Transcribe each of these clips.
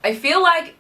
I feel like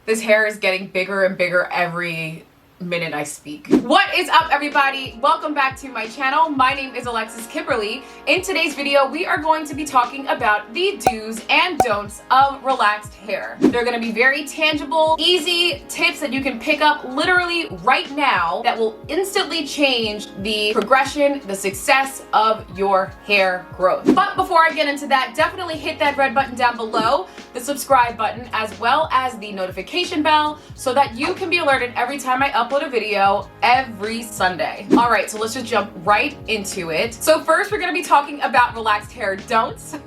this hair is getting bigger and bigger every minute I speak. What is up, everybody? Welcome back to my channel. My name is Alexis Kimberly. In today's video, we are going to be talking about the do's and don'ts of relaxed hair. They're going to be very tangible, easy tips that you can pick up literally right now that will instantly change the progression, the success of your hair growth. But before I get into that, definitely hit that red button down below, the subscribe button, as well as the notification bell so that you can be alerted every time I upload a video every Sunday. All right, so let's just jump right into it. So first, we're going to be talking about relaxed hair don'ts.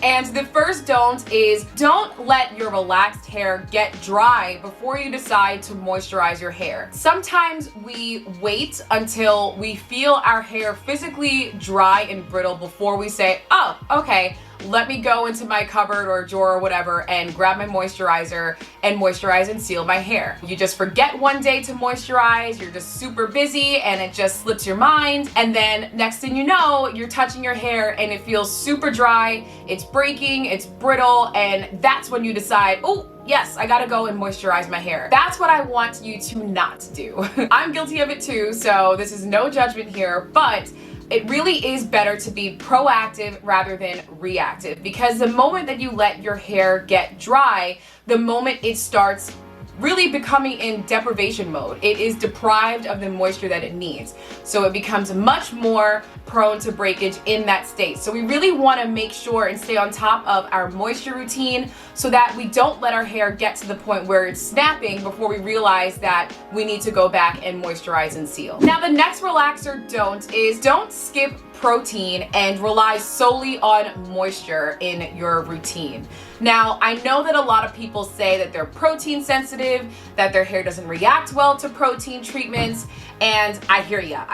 And the first don't is don't let your relaxed hair get dry before you decide to moisturize your hair. Sometimes we wait until we feel our hair physically dry and brittle before we say, oh, okay, let me go into my cupboard or drawer or whatever and grab my moisturizer and moisturize and seal my hair. You just forget one day to moisturize, you're just super busy and it just slips your mind, and then next thing you know, you're touching your hair and it feels super dry, it's breaking, it's brittle, and that's when you decide, oh, yes, I gotta go and moisturize my hair. That's what I want you to not do. I'm guilty of it too, so this is no judgment here, but it really is better to be proactive rather than reactive, because the moment that you let your hair get dry, the moment it starts really becoming in deprivation mode, it is deprived of the moisture that it needs. So it becomes much more prone to breakage in that state. So we really want to make sure and stay on top of our moisture routine so that we don't let our hair get to the point where it's snapping before we realize that we need to go back and moisturize and seal. Now, the next relaxer don't is don't skip protein and rely solely on moisture in your routine. Now, I know that a lot of people say that they're protein sensitive, that their hair doesn't react well to protein treatments, and I hear ya.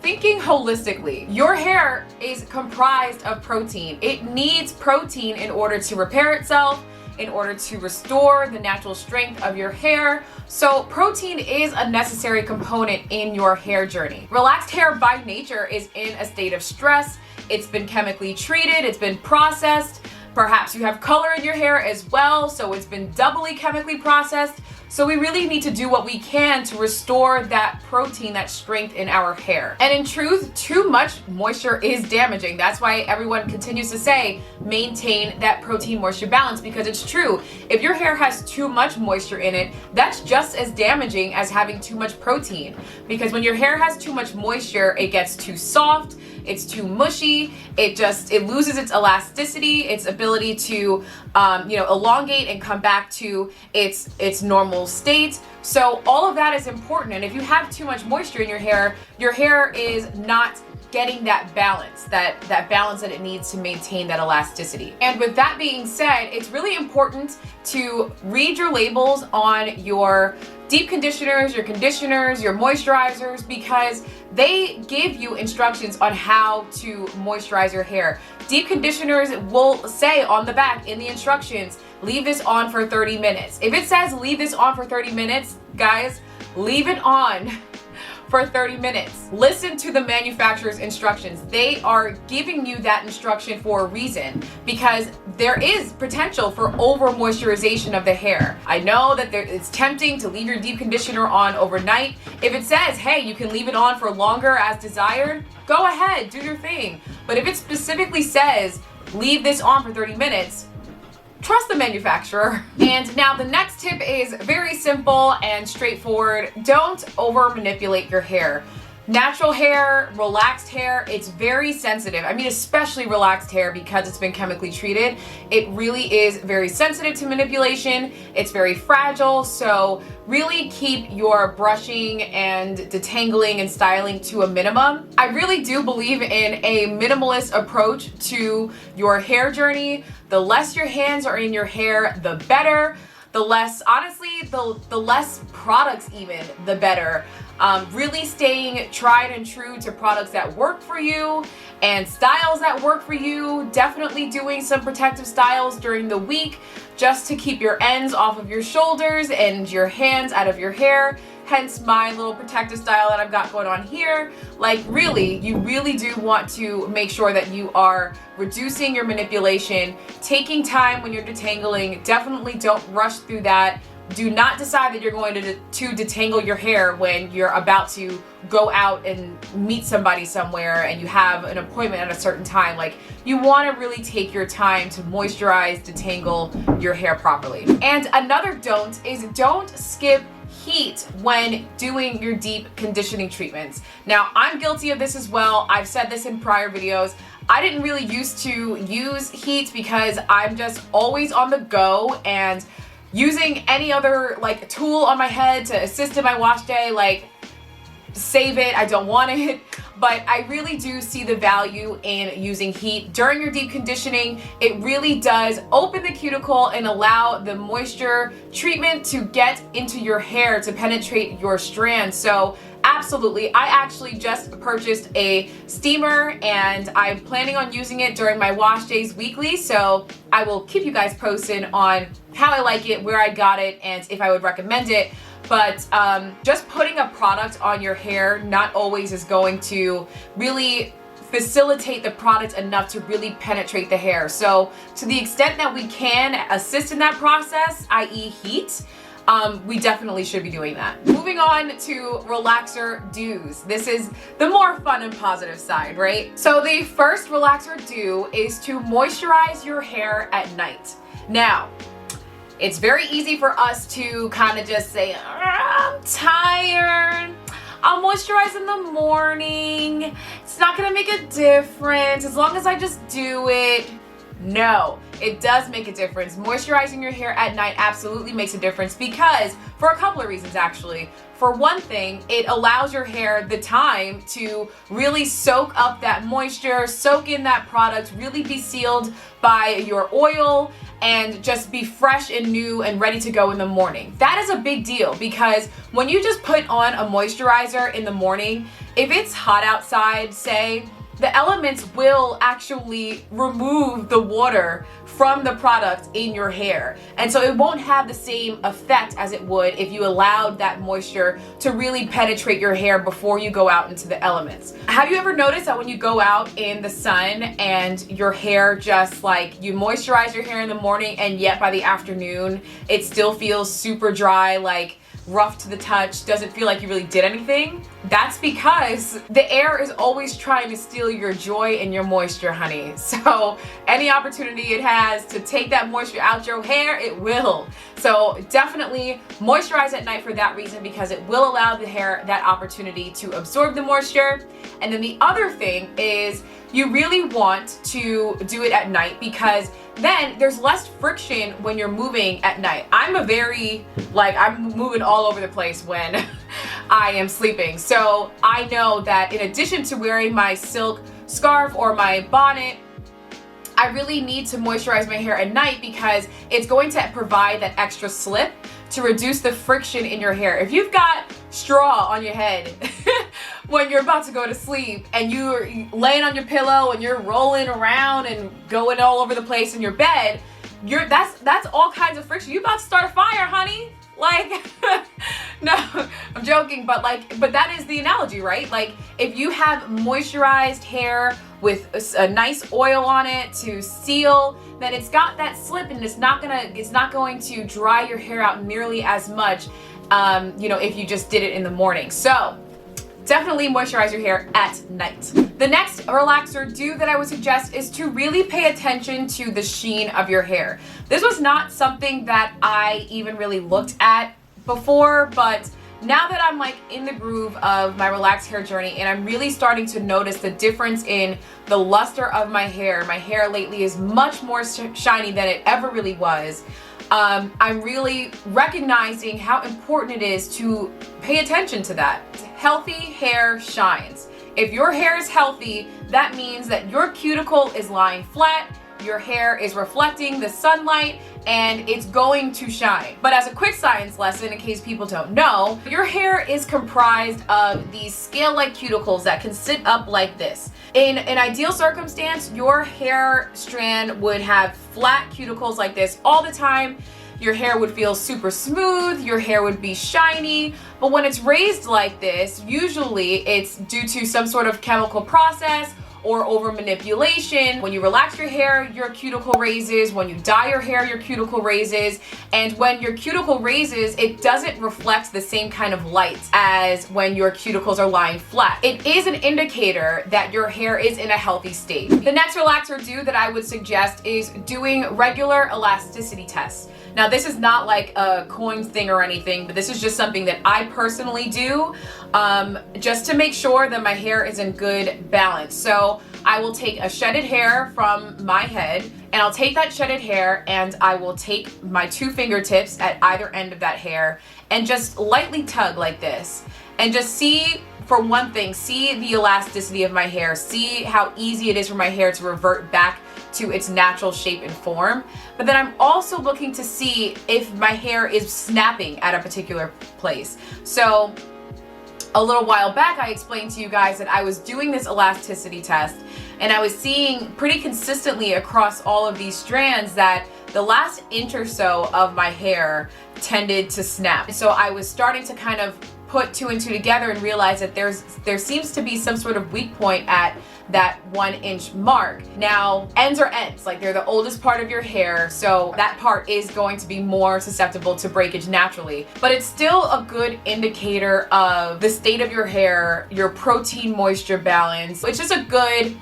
Thinking holistically, your hair is comprised of protein. It needs protein in order to repair itself, in order to restore the natural strength of your hair. So protein is a necessary component in your hair journey. Relaxed hair by nature is in a state of stress. It's been chemically treated, it's been processed. Perhaps you have color in your hair as well, so it's been doubly chemically processed. So we really need to do what we can to restore that protein, that strength in our hair. And in truth, too much moisture is damaging. That's why everyone continues to say, maintain that protein moisture balance, because it's true. If your hair has too much moisture in it, that's just as damaging as having too much protein. Because when your hair has too much moisture, it gets too soft, it's too mushy, it loses its elasticity, its ability to elongate and come back to its normal state. So all of that is important, and if you have too much moisture in your hair is not getting that balance that it needs to maintain that elasticity. And with that being said, it's really important to read your labels on your deep conditioners, your conditioners, your moisturizers, because they give you instructions on how to moisturize your hair. Deep conditioners will say on the back in the instructions, leave this on for 30 minutes. If it says leave this on for 30 minutes, guys, leave it on for 30 minutes. Listen to the manufacturer's instructions. They are giving you that instruction for a reason, because there is potential for over moisturization of the hair. I know that it's tempting to leave your deep conditioner on overnight. If it says, hey, you can leave it on for longer as desired, go ahead, do your thing. But if it specifically says, leave this on for 30 minutes, trust the manufacturer. And now the next tip is very simple and straightforward. Don't over manipulate your hair. Natural hair, relaxed hair, it's very sensitive. I mean, especially relaxed hair, because it's been chemically treated. It really is very sensitive to manipulation. It's very fragile. So really keep your brushing and detangling and styling to a minimum. I really do believe in a minimalist approach to your hair journey. The less your hands are in your hair, the better. The less, honestly, the less products even, the better. Really staying tried and true to products that work for you and styles that work for you. Definitely doing some protective styles during the week just to keep your ends off of your shoulders and your hands out of your hair. Hence my little protective style that I've got going on here. Like really, you really do want to make sure that you are reducing your manipulation, taking time when you're detangling. Definitely don't rush through that. Do not decide that you're going to detangle your hair when you're about to go out and meet somebody somewhere and you have an appointment at a certain time. Like, you want to really take your time to moisturize, detangle your hair properly. And another don't is don't skip heat when doing your deep conditioning treatments. Now, I'm guilty of this as well. I've said this in prior videos. I didn't really used to use heat because I'm just always on the go, and using any other like tool on my head to assist in my wash day, like, save it, I don't want it. But I really do see the value in using heat during your deep conditioning. It really does open the cuticle and allow the moisture treatment to get into your hair to penetrate your strands. So absolutely, I actually just purchased a steamer and I'm planning on using it during my wash days weekly. So I will keep you guys posted on how I like it, where I got it, and if I would recommend it. But just putting a product on your hair not always is going to really facilitate the product enough to really penetrate the hair. So to the extent that we can assist in that process, i.e. heat, we definitely should be doing that. Moving on to relaxer do's. This is the more fun and positive side, right? So the first relaxer do is to moisturize your hair at night. Now, it's very easy for us to kind of just say, I'm tired, I'll moisturize in the morning, it's not gonna make a difference as long as I just do it. No, it does make a difference. Moisturizing your hair at night absolutely makes a difference, because for a couple of reasons actually. For one thing, it allows your hair the time to really soak up that moisture, soak in that product, really be sealed by your oil, and just be fresh and new and ready to go in the morning. That is a big deal, because when you just put on a moisturizer in the morning, if it's hot outside, say, the elements will actually remove the water from the product in your hair. And so it won't have the same effect as it would if you allowed that moisture to really penetrate your hair before you go out into the elements. Have you ever noticed that when you go out in the sun and your hair just like, you moisturize your hair in the morning and yet by the afternoon it still feels super dry, like rough to the touch, doesn't feel like you really did anything? That's because the air is always trying to steal your joy and your moisture, honey. So any opportunity it has to take that moisture out your hair, it will. So definitely moisturize at night for that reason, because it will allow the hair that opportunity to absorb the moisture. And then the other thing is you really want to do it at night, because then there's less friction when you're moving at night. I'm moving all over the place when I am sleeping. So I know that in addition to wearing my silk scarf or my bonnet, I really need to moisturize my hair at night, because it's going to provide that extra slip to reduce the friction in your hair. If you've got straw on your head when you're about to go to sleep and you're laying on your pillow and you're rolling around and going all over the place in your bed, that's all kinds of friction. You're about to start a fire, honey. Like, no, I'm joking, but that is the analogy, right? Like, if you have moisturized hair with a nice oil on it to seal, then it's got that slip, and it's not going to dry your hair out nearly as much, if you just did it in the morning. So definitely moisturize your hair at night. The next relaxer do that I would suggest is to really pay attention to the sheen of your hair. This was not something that I even really looked at before, but now that I'm like in the groove of my relaxed hair journey and I'm really starting to notice the difference in the luster of my hair lately is much more shiny than it ever really was. I'm really recognizing how important it is to pay attention to that. Healthy hair shines. If your hair is healthy, that means that your cuticle is lying flat, your hair is reflecting the sunlight and it's going to shine. But as a quick science lesson, in case people don't know, your hair is comprised of these scale-like cuticles that can sit up like this. In an ideal circumstance, your hair strand would have flat cuticles like this all the time. Your hair would feel super smooth, your hair would be shiny, but when it's raised like this, usually it's due to some sort of chemical process or over manipulation. When you relax your hair, your cuticle raises. When you dye your hair, your cuticle raises. And when your cuticle raises, it doesn't reflect the same kind of light as when your cuticles are lying flat. It is an indicator that your hair is in a healthy state. The next relaxer do that I would suggest is doing regular elasticity tests. Now, this is not like a coin thing or anything, but this is just something that I personally do just to make sure that my hair is in good balance. So I will take a shedded hair from my head, and I'll take that shedded hair and I will take my 2 fingertips at either end of that hair and just lightly tug like this. And just see, for one thing, see the elasticity of my hair. See how easy it is for my hair to revert back to its natural shape and form. But then I'm also looking to see if my hair is snapping at a particular place. So a little while back, I explained to you guys that I was doing this elasticity test, and I was seeing pretty consistently across all of these strands that the last inch or so of my hair tended to snap. So I was starting to kind of put 2 and 2 together and realize that there seems to be some sort of weak point at that 1 inch mark. Now, ends are ends, like they're the oldest part of your hair, so that part is going to be more susceptible to breakage naturally. But it's still a good indicator of the state of your hair, your protein moisture balance. It's just a good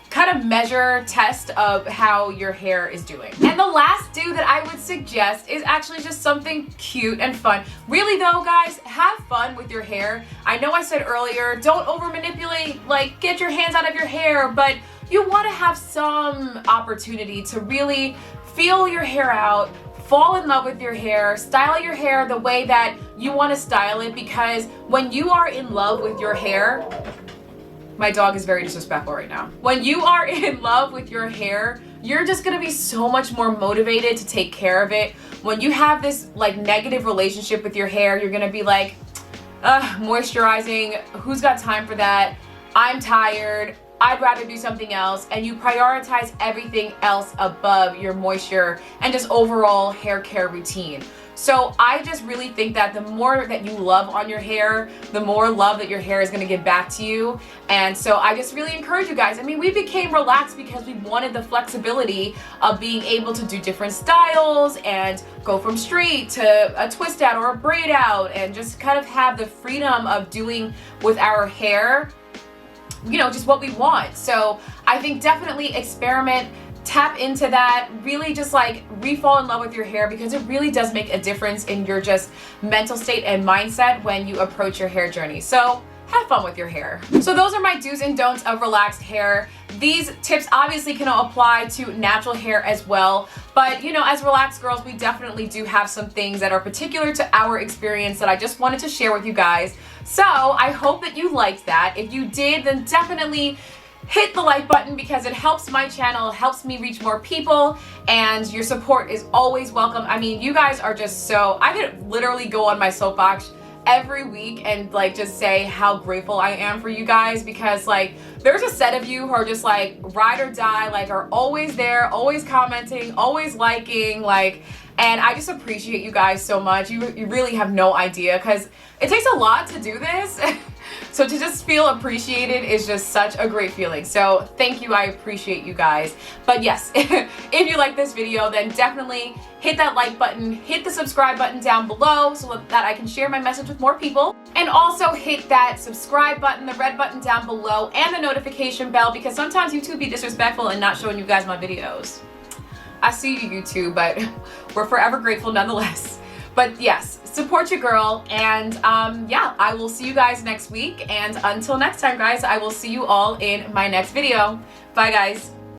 kind of measure test of how your hair is doing. And the last do that I would suggest is actually just something cute and fun. Really though, guys, have fun with your hair. I know I said earlier, don't over manipulate, like get your hands out of your hair, but you want to have some opportunity to really feel your hair out, fall in love with your hair, style your hair the way that you want to style it, because when you are in love with your hair, my dog is very disrespectful right now. When you are in love with your hair, you're just gonna be so much more motivated to take care of it. When you have this like negative relationship with your hair, you're gonna be like, moisturizing, who's got time for that? I'm tired, I'd rather do something else. And you prioritize everything else above your moisture and just overall hair care routine. So I just really think that the more that you love on your hair, the more love that your hair is going to give back to you. And so I just really encourage you guys. I mean, we became relaxed because we wanted the flexibility of being able to do different styles and go from straight to a twist out or a braid out, and just kind of have the freedom of doing with our hair, you know, just what we want. So I think definitely experiment. Tap into that, really just like re-fall in love with your hair, because it really does make a difference in your just mental state and mindset when you approach your hair journey. So have fun with your hair. So those are my do's and don'ts of relaxed hair. These tips obviously can apply to natural hair as well, but you know, as relaxed girls, we definitely do have some things that are particular to our experience that I just wanted to share with you guys. So I hope that you liked that. If you did, then definitely hit the like button, because it helps my channel, helps me reach more people, and your support is always welcome. I mean, you guys are just so, I could literally go on my soapbox every week and like just say how grateful I am for you guys, because like there's a set of you who are just like ride or die, like are always there, always commenting, always liking, like, and I just appreciate you guys so much. You really have no idea, because it takes a lot to do this. So to just feel appreciated is just such a great feeling. So thank you, I appreciate you guys. But yes, if you like this video, then definitely hit that like button, hit the subscribe button down below so that I can share my message with more people. And also hit that subscribe button, the red button down below, and the notification bell, because sometimes YouTube be disrespectful and not showing you guys my videos. I see you, YouTube, but we're forever grateful nonetheless. But yes, support your girl, and yeah, I will see you guys next week. And until next time, guys, I will see you all in my next video. Bye, guys.